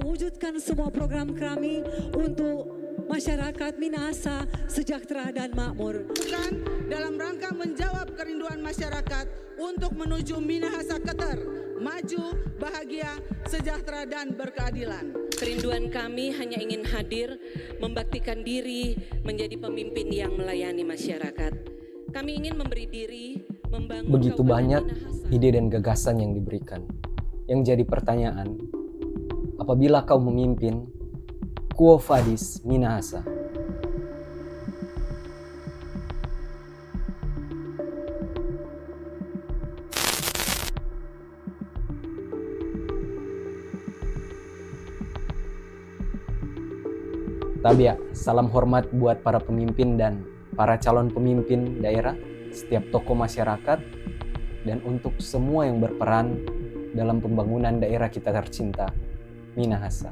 mewujudkan semua program kami untuk masyarakat Minahasa sejahtera dan makmur. Dalam rangka menjawab kerinduan masyarakat untuk menuju Minahasa Keter, maju, bahagia, sejahtera dan berkeadilan. Kerinduan kami hanya ingin hadir, membaktikan diri menjadi pemimpin yang melayani masyarakat. Kami ingin memberi diri, membangun Begitu banyak Minahasa. ide dan gagasan yang diberikan. Yang jadi pertanyaan, apabila kau memimpin Quo Vadis Minahasa? Tabia, salam hormat buat para pemimpin dan para calon pemimpin daerah, setiap tokoh masyarakat, dan untuk semua yang berperan dalam pembangunan daerah kita tercinta, Minahasa.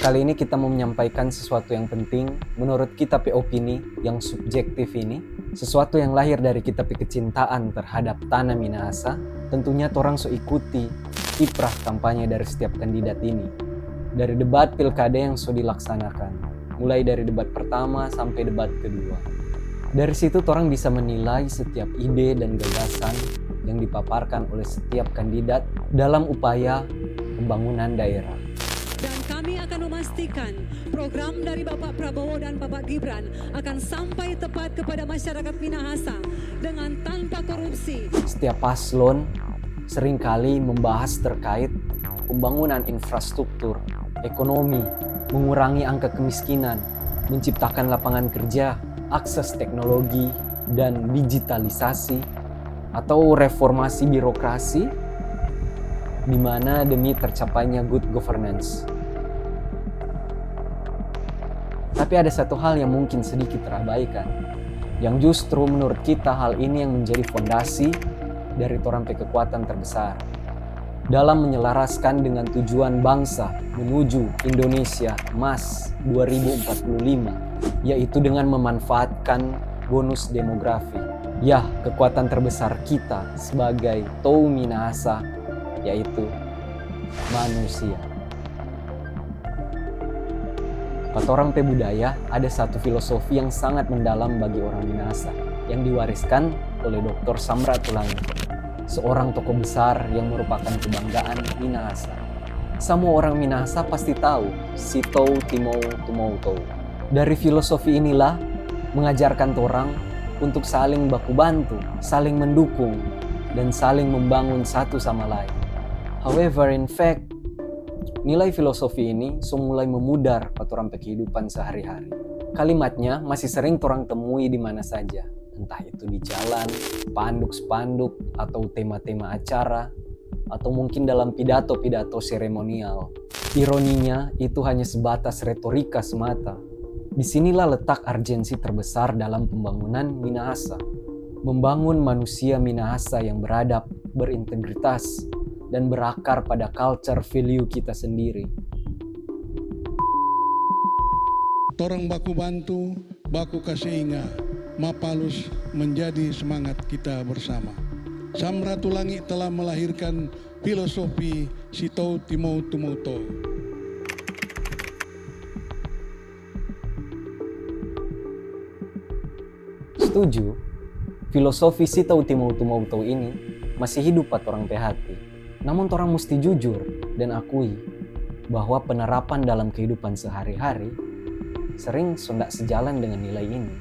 Kali ini kita mau menyampaikan sesuatu yang penting menurut kita opini yang subjektif ini, sesuatu yang lahir dari kita kecintaan terhadap tanah Minahasa. Tentunya torang so ikuti kiprah kampanye dari setiap kandidat ini, dari debat pilkada yang so dilaksanakan, mulai dari debat pertama sampai debat kedua. Dari situ orang bisa menilai setiap ide dan gagasan yang dipaparkan oleh setiap kandidat dalam upaya pembangunan daerah. Dan kami akan memastikan program dari Bapak Prabowo dan Bapak Gibran akan sampai tepat kepada masyarakat Minahasa dengan tanpa korupsi. Setiap paslon seringkali membahas terkait pembangunan infrastruktur, ekonomi, mengurangi angka kemiskinan, menciptakan lapangan kerja, akses teknologi dan digitalisasi, atau reformasi birokrasi, di mana demi tercapainya good governance. Tapi ada satu hal yang mungkin sedikit terabaikan, yang justru menurut kita hal ini yang menjadi fondasi dari torang kekuatan terbesar dalam menyelaraskan dengan tujuan bangsa menuju Indonesia Emas 2045, yaitu dengan memanfaatkan bonus demografi. Ya, kekuatan terbesar kita sebagai Tou Minahasa, yaitu manusia. Kata orang budaya, ada satu filosofi yang sangat mendalam bagi orang Minahasa, yang diwariskan oleh Dr. Samratulangi, seorang tokoh besar yang merupakan kebanggaan Minahasa. Semua orang Minahasa pasti tahu si Tou Timou Tumou Tou. Dari filosofi inilah mengajarkan orang untuk saling baku bantu, saling mendukung, dan saling membangun satu sama lain. However, in fact, nilai filosofi ini mulai memudar pada orang kehidupan sehari-hari. Kalimatnya masih sering orang temui di mana saja, entah itu di jalan, spanduk-spanduk, atau tema-tema acara, atau mungkin dalam pidato-pidato seremonial. Ironinya, itu hanya sebatas retorika semata. Disinilah letak urgensi terbesar dalam pembangunan Minahasa. Membangun manusia Minahasa yang beradab, berintegritas, dan berakar pada culture value kita sendiri. Torang baku bantu, baku kasih ingat, mapalus menjadi semangat kita bersama. Samratulangi telah melahirkan filosofi si Tou Timou Tumou Tou. Setuju, filosofi si Tou Timou Tumou Tou ini masih hidup pada orang hati. Namun orang mesti jujur dan akui bahwa penerapan dalam kehidupan sehari-hari sering tidak sejalan dengan nilai ini.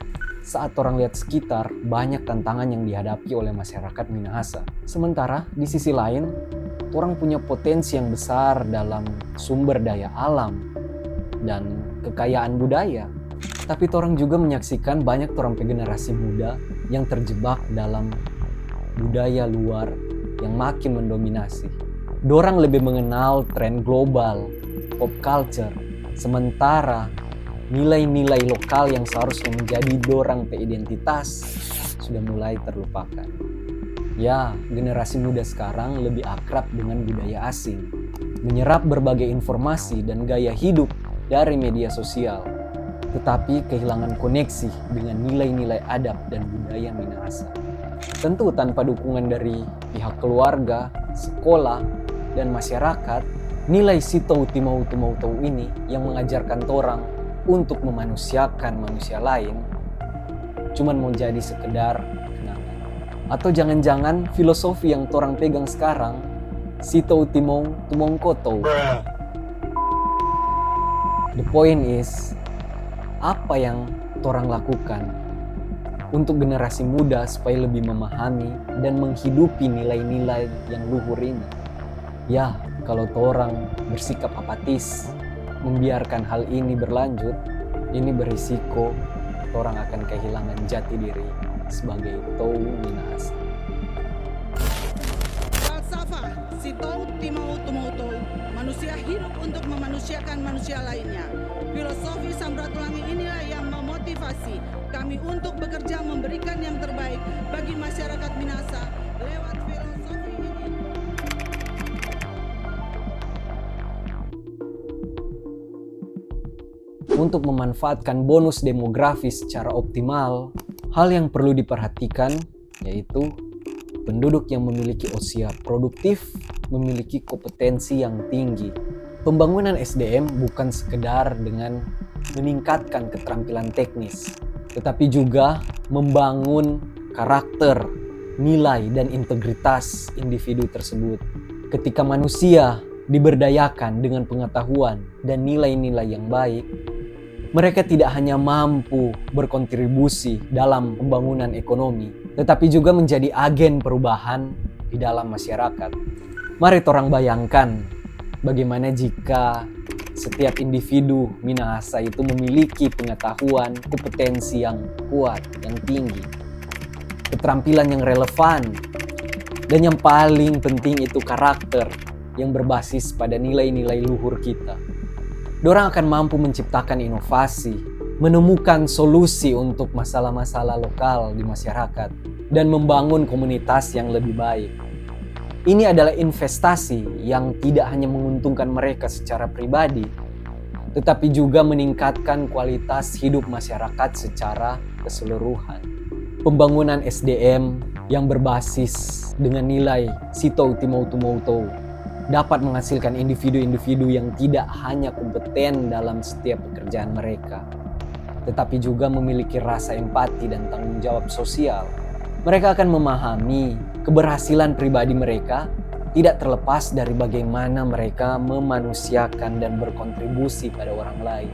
Saat orang lihat sekitar, banyak tantangan yang dihadapi oleh masyarakat Minahasa. Sementara di sisi lain, orang punya potensi yang besar dalam sumber daya alam dan kekayaan budaya. Tapi orang juga menyaksikan banyak orang generasi muda yang terjebak dalam budaya luar yang makin mendominasi. Dorang lebih mengenal tren global, pop culture, sementara nilai-nilai lokal yang seharusnya menjadi dorang identitas sudah mulai terlupakan. Ya, generasi muda sekarang lebih akrab dengan budaya asing, menyerap berbagai informasi dan gaya hidup dari media sosial, tetapi kehilangan koneksi dengan nilai-nilai adab dan budaya Minahasa. Tentu tanpa dukungan dari pihak keluarga, sekolah, dan masyarakat, Nilai Sitau Timau Tumau ini yang mengajarkan torang untuk memanusiakan manusia lain cuman mau jadi sekedar kenangan. Atau jangan-jangan filosofi yang torang pegang sekarang Sitau Timau Tumau Kotou. The point is, apa yang torang lakukan untuk generasi muda supaya lebih memahami dan menghidupi nilai-nilai yang luhur ini? Ya, kalau torang bersikap apatis, membiarkan hal ini berlanjut, ini berisiko torang akan kehilangan jati diri sebagai Tou Minahasa. Falsafah Sitau Timau Tumau Tou, manusia hidup untuk memanusiakan manusia lainnya. Filosofi Samratulangi inilah yang memotivasi kami untuk bekerja memberikan yang terbaik bagi masyarakat Minahasa lewat filosofi ini. Untuk memanfaatkan bonus demografis secara optimal, hal yang perlu diperhatikan yaitu penduduk yang memiliki usia produktif, memiliki kompetensi yang tinggi. Pembangunan SDM bukan sekedar dengan meningkatkan keterampilan teknis, tetapi juga membangun karakter, nilai, dan integritas individu tersebut. Ketika manusia diberdayakan dengan pengetahuan dan nilai-nilai yang baik, mereka tidak hanya mampu berkontribusi dalam pembangunan ekonomi, tetapi juga menjadi agen perubahan di dalam masyarakat. Mari torang bayangkan bagaimana jika setiap individu Minahasa itu memiliki pengetahuan, kompetensi yang kuat, yang tinggi, keterampilan yang relevan, dan yang paling penting itu karakter yang berbasis pada nilai-nilai luhur kita. Dorang akan mampu menciptakan inovasi, menemukan solusi untuk masalah-masalah lokal di masyarakat, dan membangun komunitas yang lebih baik. Ini adalah investasi yang tidak hanya menguntungkan mereka secara pribadi, tetapi juga meningkatkan kualitas hidup masyarakat secara keseluruhan. Pembangunan SDM yang berbasis dengan nilai Sitau Timau Tumau Tou dapat menghasilkan individu-individu yang tidak hanya kompeten dalam setiap pekerjaan mereka, tetapi juga memiliki rasa empati dan tanggung jawab sosial. Mereka akan memahami keberhasilan pribadi mereka tidak terlepas dari bagaimana mereka memanusiakan dan berkontribusi pada orang lain.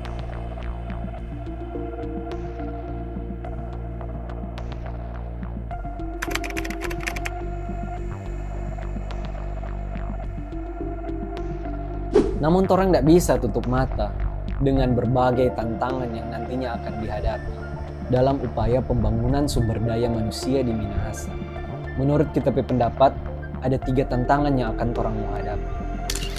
Namun torang tidak bisa tutup mata dengan berbagai tantangan yang nantinya akan dihadapi dalam upaya pembangunan sumber daya manusia di Minahasa. Menurut kita pendapat, ada 3 tantangan yang akan torang menghadapi.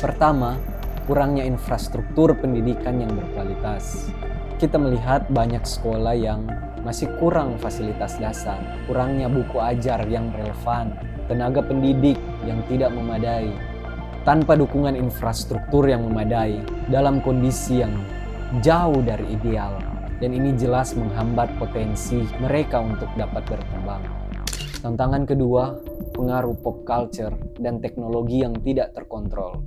Pertama, kurangnya infrastruktur pendidikan yang berkualitas. Kita melihat banyak sekolah yang masih kurang fasilitas dasar, kurangnya buku ajar yang relevan, tenaga pendidik yang tidak memadai. Tanpa dukungan infrastruktur yang memadai dalam kondisi yang jauh dari ideal, dan ini jelas menghambat potensi mereka untuk dapat berkembang. Tantangan kedua, pengaruh pop culture dan teknologi yang tidak terkontrol.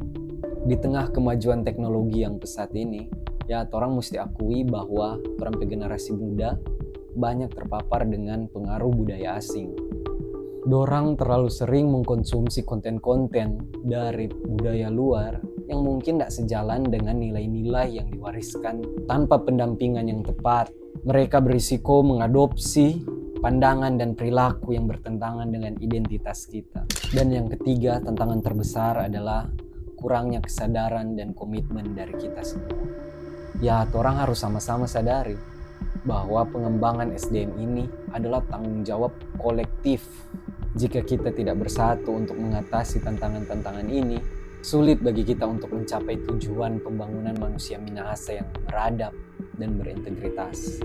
Di tengah kemajuan teknologi yang pesat ini, ya orang mesti akui bahwa orang generasi muda banyak terpapar dengan pengaruh budaya asing. Dorang terlalu sering mengkonsumsi konten-konten dari budaya luar yang mungkin tidak sejalan dengan nilai-nilai yang diwariskan tanpa pendampingan yang tepat. Mereka berisiko mengadopsi pandangan dan perilaku yang bertentangan dengan identitas kita. Dan yang ketiga, tantangan terbesar adalah kurangnya kesadaran dan komitmen dari kita semua. Ya, orang harus sama-sama sadari bahwa pengembangan SDM ini adalah tanggung jawab kolektif. Jika kita tidak bersatu untuk mengatasi tantangan-tantangan ini, sulit bagi kita untuk mencapai tujuan pembangunan manusia Minahasa yang beradab dan berintegritas.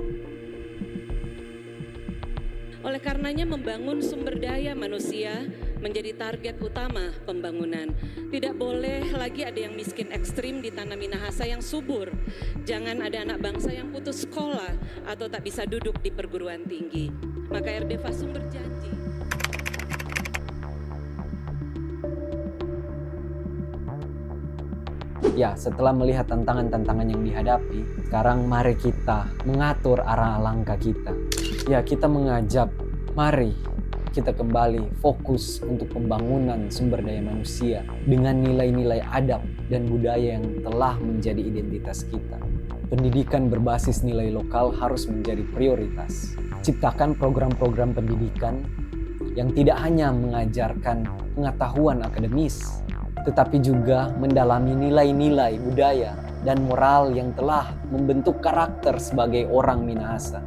Oleh karenanya membangun sumber daya manusia menjadi target utama pembangunan. Tidak boleh lagi ada yang miskin ekstrim di tanah Minahasa yang subur. Jangan ada anak bangsa yang putus sekolah atau tak bisa duduk di perguruan tinggi. Maka RD Fasum berjanji Ya, setelah melihat tantangan-tantangan yang dihadapi, sekarang mari kita mengatur arah langkah kita. Ya, kita mengajak, mari kita kembali fokus untuk pembangunan sumber daya manusia dengan nilai-nilai adab dan budaya yang telah menjadi identitas kita. Pendidikan berbasis nilai lokal harus menjadi prioritas. Ciptakan program-program pendidikan yang tidak hanya mengajarkan pengetahuan akademis, tetapi juga mendalami nilai-nilai budaya dan moral yang telah membentuk karakter sebagai orang Minahasa.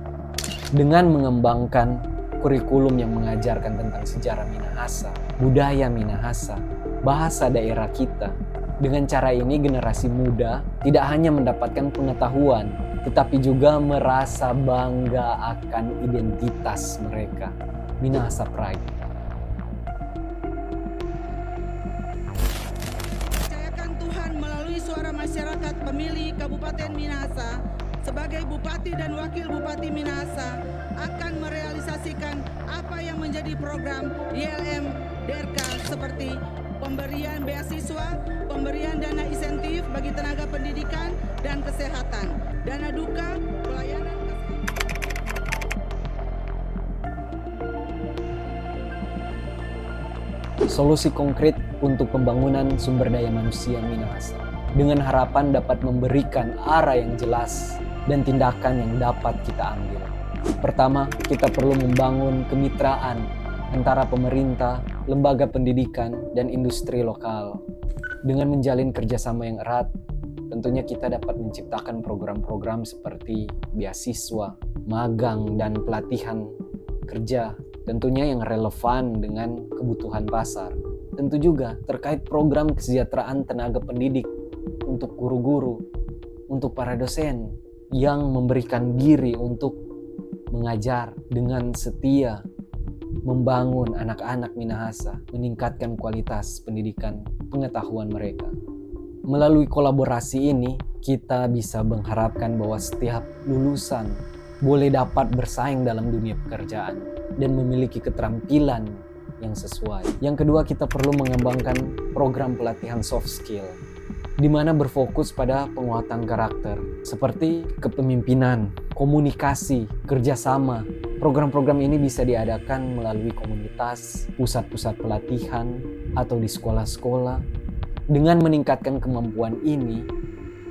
Dengan mengembangkan kurikulum yang mengajarkan tentang sejarah Minahasa, budaya Minahasa, bahasa daerah kita. Dengan cara ini generasi muda tidak hanya mendapatkan pengetahuan, tetapi juga merasa bangga akan identitas mereka, Minahasa Pride. Percayakan Tuhan melalui suara masyarakat pemilih Kabupaten Minahasa sebagai Bupati dan Wakil Bupati Minahasa akan merealisasikan apa yang menjadi program YLM DERKA seperti pemberian beasiswa, pemberian dana insentif bagi tenaga pendidikan dan kesehatan, dana duka, pelayanan Solusi konkret untuk pembangunan sumber daya manusia Minahasa dengan harapan dapat memberikan arah yang jelas dan tindakan yang dapat kita ambil. Pertama, kita perlu membangun kemitraan antara pemerintah, lembaga pendidikan, dan industri lokal. Dengan menjalin kerjasama yang erat, tentunya kita dapat menciptakan program-program seperti beasiswa, magang, dan pelatihan kerja, tentunya yang relevan dengan kebutuhan pasar. Tentu juga terkait program kesejahteraan tenaga pendidik untuk guru-guru, untuk para dosen yang memberikan diri untuk mengajar dengan setia, membangun anak-anak Minahasa, meningkatkan kualitas pendidikan pengetahuan mereka. Melalui kolaborasi ini, kita bisa mengharapkan bahwa setiap lulusan boleh dapat bersaing dalam dunia pekerjaan dan memiliki keterampilan yang sesuai. Yang kedua, kita perlu mengembangkan program pelatihan soft skill, di mana berfokus pada penguatan karakter, seperti kepemimpinan, komunikasi, kerjasama. Program-program ini bisa diadakan melalui komunitas, pusat-pusat pelatihan, atau di sekolah-sekolah. Dengan meningkatkan kemampuan ini,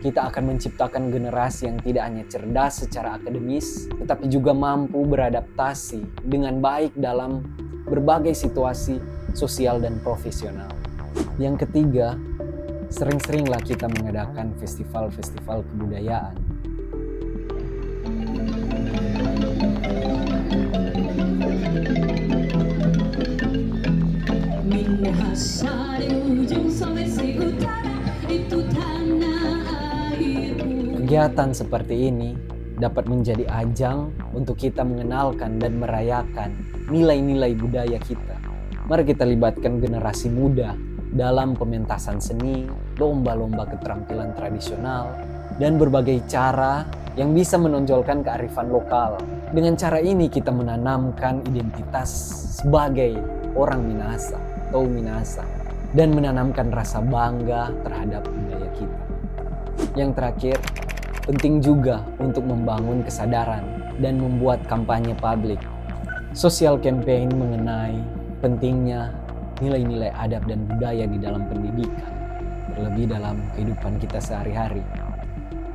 kita akan menciptakan generasi yang tidak hanya cerdas secara akademis, tetapi juga mampu beradaptasi dengan baik dalam berbagai situasi sosial dan profesional. Yang ketiga, sering-seringlah kita mengadakan festival-festival kebudayaan. Minahasa di ujung Sulawesi Utara, itu tanah airmu. Kegiatan seperti ini dapat menjadi ajang untuk kita mengenalkan dan merayakan nilai-nilai budaya kita. Mari kita libatkan generasi muda dalam pementasan seni, lomba-lomba keterampilan tradisional, dan berbagai cara yang bisa menonjolkan kearifan lokal. Dengan cara ini kita menanamkan identitas sebagai orang Minahasa atau Minahasa dan menanamkan rasa bangga terhadap budaya kita. Yang terakhir, penting juga untuk membangun kesadaran dan membuat kampanye publik. Social campaign mengenai pentingnya nilai-nilai adab dan budaya di dalam pendidikan, terlebih dalam kehidupan kita sehari-hari.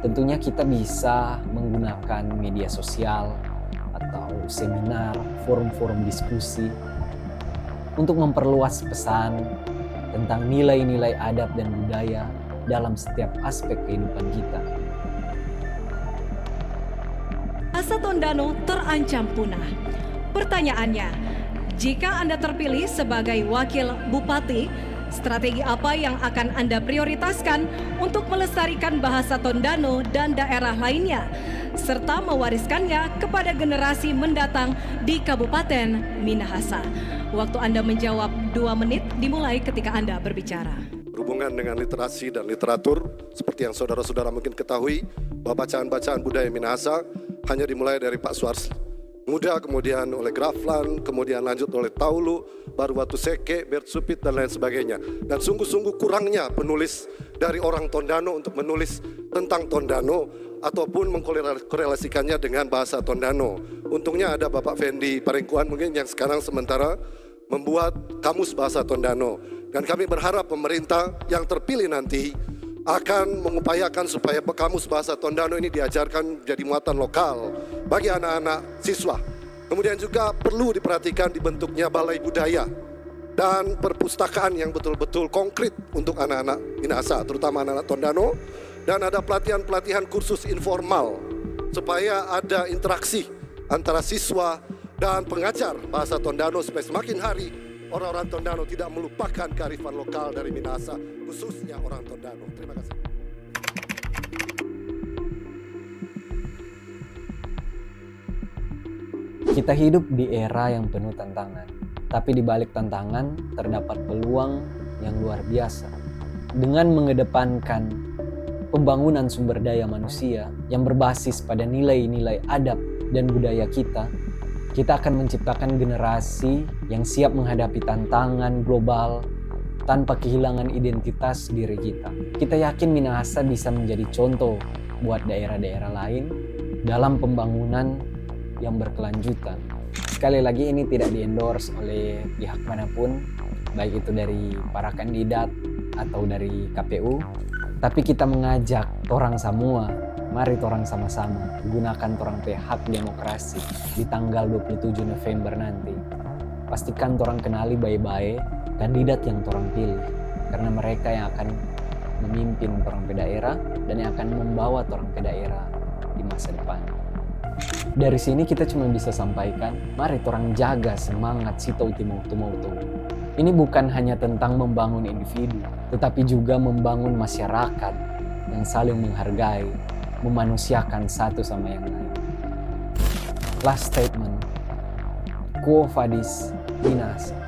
Tentunya kita bisa menggunakan media sosial atau seminar, forum-forum diskusi untuk memperluas pesan tentang nilai-nilai adab dan budaya dalam setiap aspek kehidupan kita. Bahasa Tondano terancam punah. Pertanyaannya, jika Anda terpilih sebagai Wakil Bupati, strategi apa yang akan Anda prioritaskan untuk melestarikan bahasa Tondano dan daerah lainnya, serta mewariskannya kepada generasi mendatang di Kabupaten Minahasa? Waktu Anda menjawab 2 menit dimulai ketika Anda berbicara. Berhubungan dengan literasi dan literatur, seperti yang saudara-saudara mungkin ketahui, bahwa bacaan-bacaan budaya Minahasa hanya dimulai dari Pak Suarsli. Muda, kemudian oleh Graflan, kemudian lanjut oleh Taulu, baru Watu Seke, Bert Supit, dan lain sebagainya. Dan sungguh-sungguh kurangnya penulis dari orang Tondano untuk menulis tentang Tondano ataupun mengkorelasikannya dengan bahasa Tondano. Untungnya ada Bapak Fendi Parengkuan mungkin yang sekarang sementara membuat kamus bahasa Tondano. Dan kami berharap pemerintah yang terpilih nanti akan mengupayakan supaya kamus bahasa Tondano ini diajarkan jadi muatan lokal bagi anak-anak siswa. Kemudian juga perlu diperhatikan dibentuknya balai budaya dan perpustakaan yang betul-betul konkret untuk anak-anak Minahasa, terutama anak-anak Tondano, dan ada pelatihan-pelatihan kursus informal supaya ada interaksi antara siswa dan pengajar bahasa Tondano supaya semakin hari orang-orang Tondano tidak melupakan kearifan lokal dari Minahasa, khususnya orang Tondano. Terima kasih. Kita hidup di era yang penuh tantangan, tapi di balik tantangan terdapat peluang yang luar biasa. Dengan mengedepankan pembangunan sumber daya manusia yang berbasis pada nilai-nilai adab dan budaya kita akan menciptakan generasi yang siap menghadapi tantangan global tanpa kehilangan identitas diri kita. Kita yakin Minahasa bisa menjadi contoh buat daerah-daerah lain dalam pembangunan yang berkelanjutan. Sekali lagi ini tidak di-endorse oleh pihak manapun, baik itu dari para kandidat atau dari KPU, tapi kita mengajak orang semua, mari orang sama-sama gunakan orang hak demokrasi di tanggal 27 November nanti. Pastikan orang kenali baik-baik kandidat yang orang pilih, karena mereka yang akan memimpin orang ke daerah dan yang akan membawa orang ke daerah di masa depan. Dari sini kita cuma bisa sampaikan, mari orang jaga semangat Sitau Timautu. Ini bukan hanya tentang membangun individu, tetapi juga membangun masyarakat yang saling menghargai, memanusiakan satu sama yang lain. Last statement, Quo Vadis, Minahasa.